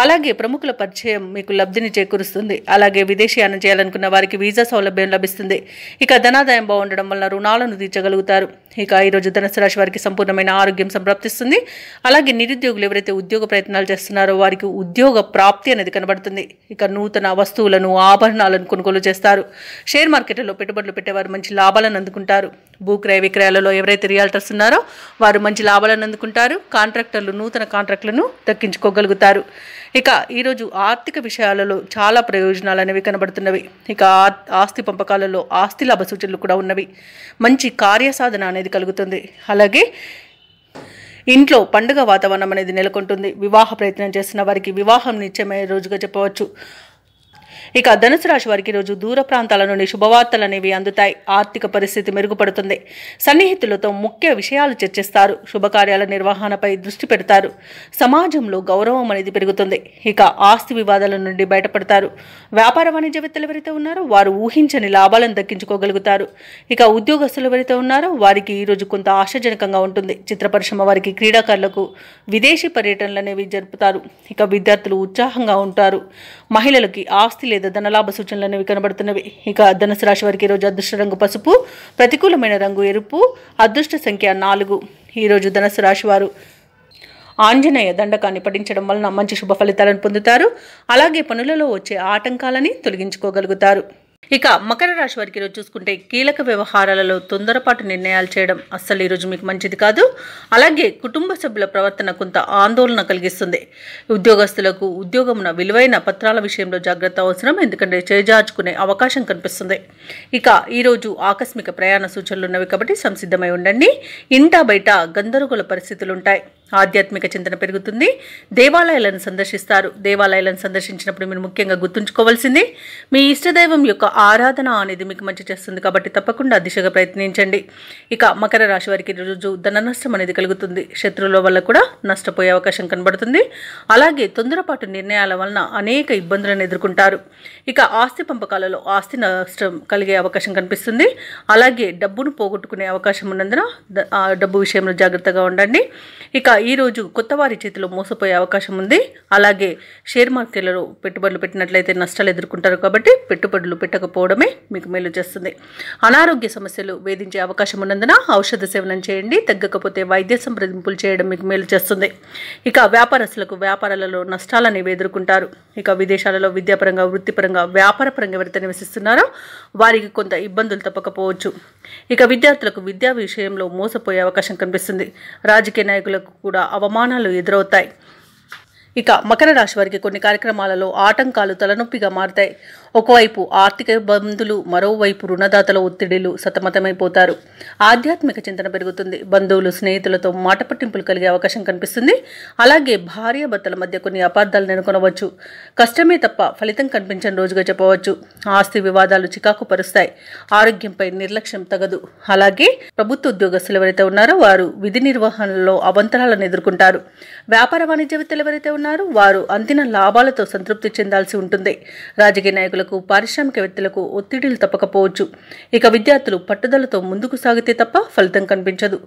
అలాగే ప్రముఖుల పరిచయం మీకు లబ్ధిని చేకూరుస్తుంది. అలాగే విదేశీయానం చేయాలనుకున్న వారికి వీసా సౌలభ్యం లభిస్తుంది. ఇక ధనాదాయం బాగుండడం వల్ల రుణాలను తీర్చగలుగుతారు. ఇక ఈరోజు ధనుసు రాశి వారికి సంపూర్ణమైన ఆరోగ్యం సంప్రాప్తిస్తుంది. అలాగే నిరుద్యోగులు ఎవరైతే ఉద్యోగ ప్రయత్నాలు చేస్తున్నారో వారికి ఉద్యోగ ప్రాప్తి అనేది కనబడుతుంది. ఇక నూతన వస్తువులను ఆభరణాలను కొనుగోలు చేస్తారు. షేర్ మార్కెట్లలో పెట్టుబడులు పెట్టేవారు మంచి లాభాలను అందుకుంటారు. భూక్రయ విక్రయాలలో ఎవరైతే రియాల్టర్స్ ఉన్నారో వారు మంచి లాభాలను అందుకుంటారు. కాంట్రాక్టర్లు నూతన కాంట్రాక్టులను దక్కించుకోగలుగుతారు. ఇక ఈరోజు ఆర్థిక విషయాలలో చాలా ప్రయోజనాలు అనేవి కనబడుతున్నవి. ఇక ఆస్తి పంపకాలలో ఆస్తి లాభ సూచనలు కూడా ఉన్నవి. మంచి కార్యసాధన అనేది కలుగుతుంది. అలాగే ఇంట్లో పండుగ వాతావరణం అనేది నెలకొంటుంది. వివాహ ప్రయత్నం చేస్తున్న వారికి వివాహం నిశ్చయమయ్యే రోజుగా చెప్పవచ్చు. ఇక ధనుసు రాశి వారికి రోజు దూర ప్రాంతాల నుండి శుభవార్తలు అనేవి అందుతాయి. ఆర్థిక పరిస్థితి మెరుగుపడుతుంది. సన్నిహితులతో ముఖ్య విషయాలు చర్చిస్తారు. శుభకార్యాల నిర్వహణపై దృష్టి పెడతారు. సమాజంలో గౌరవం అనేది పెరుగుతుంది. ఇక ఆస్తి వివాదాల నుండి బయటపడతారు. వ్యాపార వాణిజ్యవేత్తలు ఎవరైతే ఉన్నారో వారు ఊహించని లాభాలను దక్కించుకోగలుగుతారు. ఇక ఉద్యోగస్తులు ఎవరైతే ఉన్నారో వారికి ఈరోజు కొంత ఆశాజనకంగా ఉంటుంది. చిత్ర పరిశ్రమ వారికి క్రీడాకారులకు విదేశీ పర్యటనలు అనేవి జరుపుతారు. ఇక విద్యార్థులు ఉత్సాహంగా ఉంటారు. మహిళలకి ఆస్తి లేదా ధనలాభ సూచనలు అనేవి కనబడుతున్నవి. ఇక ధనుసు రాశి వారికి ఈరోజు అదృష్ట రంగు పసుపు, ప్రతికూలమైన రంగు ఎరుపు, అదృష్ట సంఖ్య 4. ఈరోజు ధనుసు రాశి వారు ఆంజనేయ దండకాన్ని పఠించడం వలన మంచి శుభ ఫలితాలను పొందుతారు. అలాగే పనులలో వచ్చే ఆటంకాలని తొలగించుకోగలుగుతారు. ఇక మకర రాశి వారికి ఈరోజు చూసుకుంటే కీలక వ్యవహారాలలో తొందరపాటు నిర్ణయాలు చేయడం అస్సలు ఈరోజు మీకు మంచిది కాదు. అలాగే కుటుంబ సభ్యుల ప్రవర్తన కొంత ఆందోళన కలిగిస్తుంది. ఉద్యోగస్తులకు ఉద్యోగమున విలువైన పత్రాల విషయంలో జాగ్రత్త అవసరం. ఎందుకంటే చేజార్చుకునే అవకాశం కనిపిస్తుంది. ఇక ఈరోజు ఆకస్మిక ప్రయాణ సూచనలు ఉన్నవి కాబట్టి సంసిద్ధమై ఉండండి. ఇంటా బయట గందరగోళ పరిస్థితులు ఉంటాయి. ఆధ్యాత్మిక చింతన పెరుగుతుంది. దేవాలయాలను సందర్శిస్తారు. దేవాలయాలను సందర్శించినప్పుడు మీరు ముఖ్యంగా గుర్తుంచుకోవాల్సింది మీ ఇష్టదైవం యొక్క ఆరాధన అనేది మీకు మంచి చేస్తుంది కాబట్టి తప్పకుండా దిశగా ప్రయత్నించండి. ఇక మకర రాశి వారికి రోజు ధన నష్టం అనేది కలుగుతుంది. శత్రువుల వల్ల కూడా నష్టపోయే అవకాశం కనబడుతుంది. అలాగే తొందరపాటు నిర్ణయాల వలన అనేక ఇబ్బందులను ఎదుర్కొంటారు. ఇక ఆస్తి పంపకాలలో ఆస్తి నష్టం కలిగే అవకాశం కనిపిస్తుంది. అలాగే డబ్బును పోగొట్టుకునే అవకాశం ఉన్నందున డబ్బు విషయంలో జాగ్రత్తగా ఉండండి. ఇక ఈరోజు కొత్త వారి చేతిలో మోసపోయే అవకాశం ఉంది. అలాగే షేర్ మార్కెట్లలో పెట్టుబడులు పెట్టినట్లయితే నష్టాలు ఎదుర్కొంటారు కాబట్టి పెట్టుబడులు పెట్టకపోవడమే మీకు మేలు చేస్తుంది. అనారోగ్య సమస్యలు వేధించే అవకాశం ఉన్నందున ఔషధ సేవనం చేయండి. తగ్గకపోతే వైద్య సంప్రదింపులు చేయడం మీకు మేలు చేస్తుంది. ఇక వ్యాపారస్తులకు వ్యాపారాలలో నష్టాలు అనేవి ఎదుర్కొంటారు. ఇక విదేశాలలో విద్యాపరంగా వృత్తిపరంగా వ్యాపారపరంగా ఎవరైతే నివసిస్తున్నారో వారికి కొంత ఇబ్బందులు తప్పకపోవచ్చు. ఇక విద్యార్థులకు విద్యా విషయంలో మోసపోయే అవకాశం కనిపిస్తుంది. రాజకీయ నాయకులకు కూడా అవమానాలు ఎదురవుతాయి. ఇక మకర రాశి వారికి కొన్ని కార్యక్రమాలలో ఆటంకాలు తలనొప్పిగా మారతాయి. ఒకవైపు ఆర్థిక ఇబ్బందులు, మరోవైపు రుణదాతల ఒత్తిడిలు సతమతమైపోతారు. ఆధ్యాత్మిక చింతన పెరుగుతుంది. బంధువులు, స్నేహితులతో మాట పట్టింపులు కలిగే అవకాశం కనిపిస్తుంది. అలాగే భార్యాభర్తల మధ్య కొన్ని అపార్థాలు నెలకొనవచ్చు. కష్టమే తప్ప ఫలితం కనిపించని రోజుగా చెప్పవచ్చు. ఆస్తి వివాదాలు చికాకు పరుస్తాయి. ఆరోగ్యంపై నిర్లక్ష్యం తగదు. అలాగే ప్రభుత్వ ఉద్యోగస్తులు ఎవరైతే ఉన్నారో వారు విధి నిర్వహణలో అవంతరాలను ఎదుర్కొంటారు. వ్యాపార వాణిజ్యవేత్తలు ఎవరైతే ఉన్నారో వారు అందిన లాభాలతో సంతృప్తి చెందాల్సి ఉంటుంది. రాజకీయ నాయకులకు, పారిశ్రామికవేత్తలకు ఒత్తిడిలు తప్పకపోవచ్చు. ఇక విద్యార్థులు పట్టుదలతో ముందుకు సాగితే తప్ప ఫలితం కనిపించదు.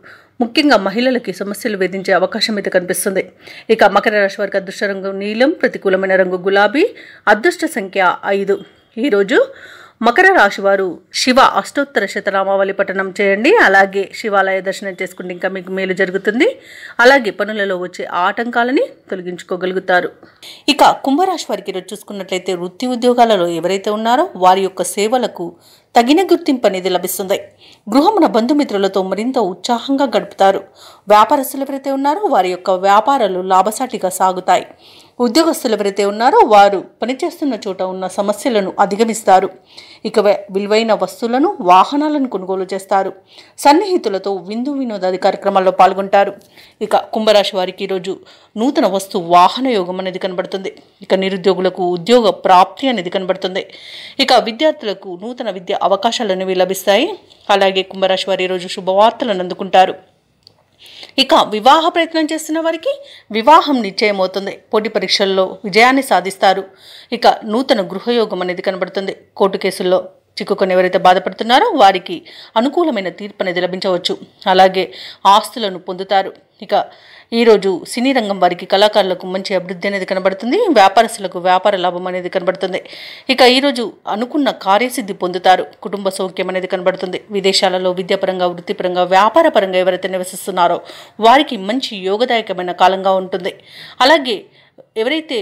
ముఖ్యంగా మహిళలకి సమస్యలు వేధించే అవకాశం అయితే కనిపిస్తుంది. ఇక మకర రాశి వారికి అదృష్ట రంగు నీలం, ప్రతికూలమైన రంగు గులాబీ, అదృష్ట సంఖ్య 5. ఈరోజు మకర రాశి వారు శివ అష్టోత్తర శతనామావళి పఠనం చేయండి. అలాగే శివాలయ దర్శనం చేసుకుంటే ఇంకా మీకు మేలు జరుగుతుంది. అలాగే పనులలో వచ్చే ఆటంకాలని తొలగించుకోగలుగుతారు. ఇక కుంభరాశి వారికి ఈరోజు చూసుకున్నట్లయితే వృత్తి ఉద్యోగాలలో ఎవరైతే ఉన్నారో వారి యొక్క సేవలకు తగిన గుర్తింపు అనేది లభిస్తుంది. గృహమున బంధుమిత్రులతో మరింత ఉత్సాహంగా గడుపుతారు. వ్యాపారస్తులు ఎవరైతే ఉన్నారో వారి యొక్క వ్యాపారాలు లాభసాటిగా సాగుతాయి. ఉద్యోగస్తులు ఎవరైతే ఉన్నారో వారు పనిచేస్తున్న చోట ఉన్న సమస్యలను అధిగమిస్తారు. ఇక విలువైన వస్తువులను, వాహనాలను కొనుగోలు చేస్తారు. సన్నిహితులతో విందు వినోదాది కార్యక్రమాల్లో పాల్గొంటారు. ఇక కుంభరాశి వారికి ఈరోజు నూతన వస్తు వాహన యోగం అనేది కనబడుతుంది. ఇక నిరుద్యోగులకు ఉద్యోగ ప్రాప్తి అనేది కనబడుతుంది. ఇక విద్యార్థులకు నూతన విద్య అవకాశాలు అనేవి లభిస్తాయి. అలాగే కుంభరాశి వారు ఈరోజు శుభవార్తలను అందుకుంటారు. ఇక వివాహ ప్రయత్నం చేస్తున్న వారికి వివాహం నిశ్చయమవుతుంది. పోటీ పరీక్షల్లో విజయాన్ని సాధిస్తారు. ఇక నూతన గృహయోగం అనేది కనబడుతుంది. కోర్టు కేసుల్లో చిక్కుకొని ఎవరైతే బాధపడుతున్నారో వారికి అనుకూలమైన తీర్పు అనేది లభించవచ్చు. అలాగే ఆస్తులను పొందుతారు. ఇక ఈరోజు సినీ రంగం వారికి, కళాకారులకు మంచి అభివృద్ధి అనేది కనబడుతుంది. వ్యాపారస్తులకు వ్యాపార లాభం అనేది కనబడుతుంది. ఇక ఈరోజు అనుకున్న కార్యసిద్ధి పొందుతారు. కుటుంబ సౌఖ్యం అనేది కనబడుతుంది. విదేశాలలో విద్యాపరంగా, వృత్తిపరంగా, వ్యాపారపరంగా ఎవరైతే నివసిస్తున్నారో వారికి మంచి యోగదాయకమైన కాలంగా ఉంటుంది. అలాగే ఎవరైతే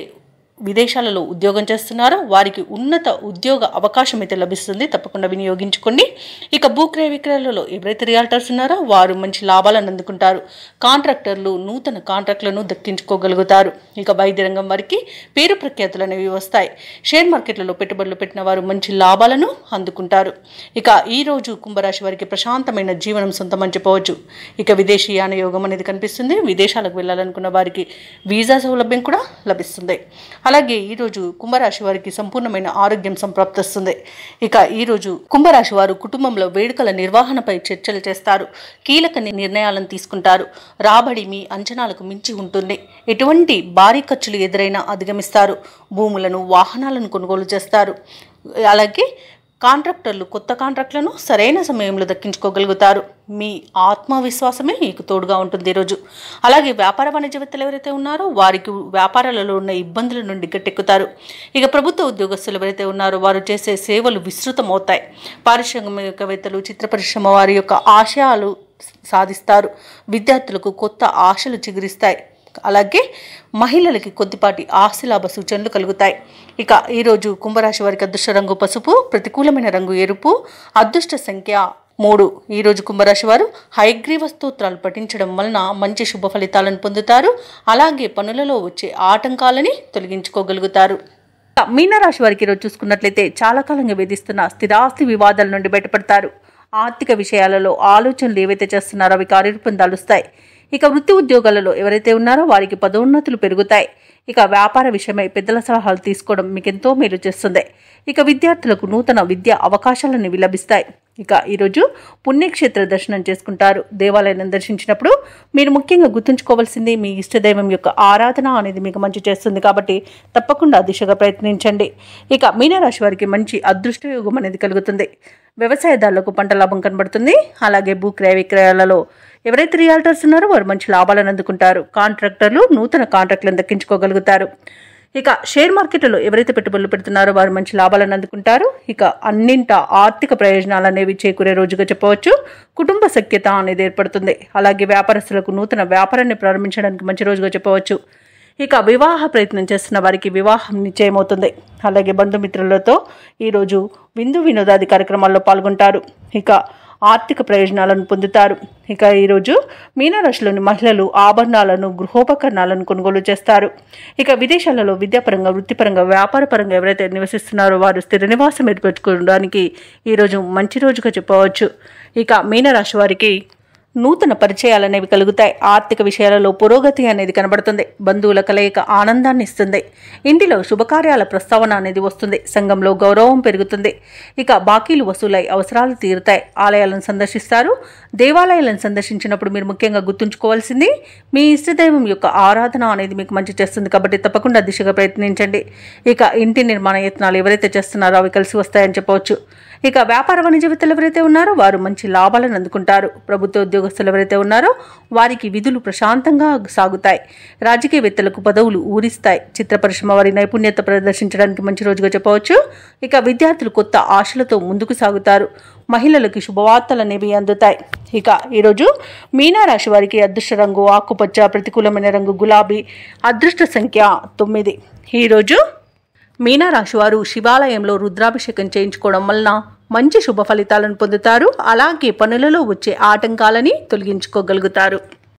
విదేశాలలో ఉద్యోగం చేస్తున్నారో వారికి ఉన్నత ఉద్యోగ అవకాశం అయితే లభిస్తుంది. తప్పకుండా వినియోగించుకోండి. ఇక భూక్రయ విక్రయాలలో ఎవరైతే రియాల్టర్స్ ఉన్నారో వారు మంచి లాభాలను అందుకుంటారు. కాంట్రాక్టర్లు నూతన కాంట్రాక్టులను దక్కించుకోగలుగుతారు. ఇక వైద్య రంగం వారికి పేరు ప్రఖ్యాతులు అనేవి వస్తాయి. షేర్ మార్కెట్లలో పెట్టుబడులు పెట్టిన వారు మంచి లాభాలను అందుకుంటారు. ఇక ఈరోజు కుంభరాశి వారికి ప్రశాంతమైన జీవనం సొంతమని చెప్పవచ్చు. ఇక విదేశీయాన యోగం అనేది కనిపిస్తుంది. విదేశాలకు వెళ్ళాలనుకున్న వారికి వీసా సౌలభ్యం కూడా లభిస్తుంది. అలాగే ఈరోజు కుంభరాశి వారికి సంపూర్ణమైన ఆరోగ్యం సంప్రాప్తిస్తుంది. ఇక ఈరోజు కుంభరాశి వారు కుటుంబంలో వేడుకల నిర్వహణపై చర్చలు చేస్తారు. కీలక నిర్ణయాలను తీసుకుంటారు. రాబడి మీ అంచనాలకు మించి ఉంటుంది. ఎటువంటి భారీ ఖర్చులు ఎదురైనా అధిగమిస్తారు. భూములను, వాహనాలను కొనుగోలు చేస్తారు. అలాగే కాంట్రాక్టర్లు కొత్త కాంట్రాక్టులను సరైన సమయంలో దక్కించుకోగలుగుతారు. మీ ఆత్మవిశ్వాసమే మీకు తోడుగా ఉంటుంది ఈరోజు. అలాగే వ్యాపార వాణిజ్యవేత్తలు ఎవరైతే ఉన్నారో వారికి వ్యాపారాలలో ఉన్న ఇబ్బందుల నుండి గట్టెక్కుతారు. ఇక ప్రభుత్వ ఉద్యోగస్తులు ఎవరైతే ఉన్నారో వారు చేసే సేవలు విస్తృతమవుతాయి. పారిశ్రామికవేత్తలు, చిత్ర పరిశ్రమ వారి యొక్క ఆశయాలు సాధిస్తారు. విద్యార్థులకు కొత్త ఆశలు చిగురిస్తాయి. అలాగే మహిళలకి కొద్దిపాటి ఆస్తిలాభ సూచనలు కలుగుతాయి. ఇక ఈరోజు కుంభరాశి వారికి అదృష్ట రంగు పసుపు, ప్రతికూలమైన రంగు ఎరుపు, అదృష్ట సంఖ్య 3. ఈరోజు కుంభరాశి వారు హయగ్రీవ స్తోత్రాలు పఠించడం వలన మంచి శుభ ఫలితాలను పొందుతారు. అలాగే పనులలో వచ్చే ఆటంకాలని తొలగించుకోగలుగుతారు. మీనరాశి వారికి ఈరోజు చూసుకున్నట్లయితే చాలా కాలంగా వేధిస్తున్న స్థిరాస్తి వివాదాల నుండి బయటపడతారు. ఆర్థిక విషయాలలో ఆలోచనలు ఏవైతే చేస్తున్నారో అవి కార్యరూపం దాలుస్తాయి. ఇక వృత్తి ఉద్యోగాలలో ఎవరైతే ఉన్నారో వారికి పదోన్నతులు పెరుగుతాయి. ఇక వ్యాపార విషయమై పెద్దల సలహాలు తీసుకోవడం మీకు ఎంతో మేలు చేస్తుంది. ఇక విద్యార్థులకు నూతన విద్యా అవకాశాలను లభిస్తాయి. ఇక ఈరోజు పుణ్యక్షేత్ర దర్శనం చేసుకుంటారు. దేవాలయాన్ని దర్శించినప్పుడు మీరు ముఖ్యంగా గుర్తుంచుకోవాల్సింది మీ ఇష్టదైవం యొక్క ఆరాధన అనేది మీకు మంచి చేస్తుంది. కాబట్టి తప్పకుండా దిశగా ప్రయత్నించండి. ఇక మీనరాశి వారికి మంచి అదృష్ట యోగం అనేది కలుగుతుంది. వ్యవసాయదారులకు పంట లాభం కనబడుతుంది. అలాగే భూక్రయ విక్రయాలలో ఎవరైతే రియాల్టర్స్ ఉన్నారో వారు మంచి లాభాలను అందుకుంటారు. కాంట్రాక్టర్లు నూతన కాంట్రాక్టులను దక్కించుకోగలుగుతారు. ఇక షేర్ మార్కెట్లో ఎవరైతే పెట్టుబడులు పెడుతున్నారో వారు మంచి లాభాలను అందుకుంటారు. ఇక అన్నింట ఆర్థిక ప్రయోజనాలు అనేవి చేకూరే రోజుగా చెప్పవచ్చు. కుటుంబ సఖ్యత అనేది ఏర్పడుతుంది. అలాగే వ్యాపారస్తులకు నూతన వ్యాపారాన్ని ప్రారంభించడానికి మంచి రోజుగా చెప్పవచ్చు. ఇక వివాహ ప్రయత్నం చేస్తున్న వారికి వివాహం నిశ్చయమవుతుంది. అలాగే బంధుమిత్రులతో ఈరోజు విందు వినోదాది కార్యక్రమాల్లో పాల్గొంటారు. ఇక ఆర్థిక ప్రయోజనాలను పొందుతారు. ఇక ఈరోజు మీనరాశిలోని మహిళలు ఆభరణాలను, గృహోపకరణాలను కొనుగోలు చేస్తారు. ఇక విదేశాలలో విద్యాపరంగా, వృత్తిపరంగా, వ్యాపారపరంగా ఎవరైతే నివసిస్తున్నారో వారు స్థిర నివాసం ఏర్పరచుకోవడానికి ఈరోజు మంచి రోజుగా చెప్పవచ్చు. ఇక మీనరాశి వారికి నూతన పరిచయాలు అనేవి కలుగుతాయి. ఆర్థిక విషయాలలో పురోగతి అనేది కనబడుతుంది. బంధువుల కలయిక ఆనందాన్ని ఇస్తుంది. ఇంటిలో శుభకార్యాల ప్రస్తావన అనేది వస్తుంది. సంఘంలో గౌరవం పెరుగుతుంది. ఇక బాకీలు వసూలై అవసరాలు తీరుతాయి. ఆలయాలను సందర్శిస్తారు. దేవాలయాలను సందర్శించినప్పుడు మీరు ముఖ్యంగా గుర్తుంచుకోవాల్సింది మీ ఇష్టదైవం యొక్క ఆరాధన అనేది మీకు మంచి చేస్తుంది. కాబట్టి తప్పకుండా దిశగా ప్రయత్నించండి. ఇక ఇంటి నిర్మాణ యత్నాలు ఎవరైతే చేస్తున్నారో అవి కలిసి వస్తాయని చెప్పవచ్చు. ఇక వ్యాపార వాణిజ్యవేత్తలు ఎవరైతే ఉన్నారో వారు మంచి లాభాలను అందుకుంటారు. ప్రభుత్వ ఉద్యోగస్తులు ఎవరైతే ఉన్నారో వారికి విధులు ప్రశాంతంగా సాగుతాయి. రాజకీయవేత్తలకు పదవులు ఊరిస్తాయి. చిత్ర పరిశ్రమ వారి నైపుణ్యత ప్రదర్శించడానికి మంచి రోజుగా చెప్పవచ్చు. ఇక విద్యార్థులు కొత్త ఆశలతో ముందుకు సాగుతారు. మహిళలకు శుభవార్తలు అనేవి అందుతాయి. ఇక ఈరోజు మీనరాశి వారికి అదృష్ట రంగు ఆకుపచ్చ, ప్రతికూలమైన రంగు గులాబీ, అదృష్ట సంఖ్య 9. ఈరోజు మీనరాశి వారు శివాలయంలో రుద్రాభిషేకం చేయించుకోవడం వలన మంచి శుభ ఫలితాలను పొందుతారు. అలాగే పనులలో వచ్చే ఆటంకాలని తొలగించుకోగలుగుతారు.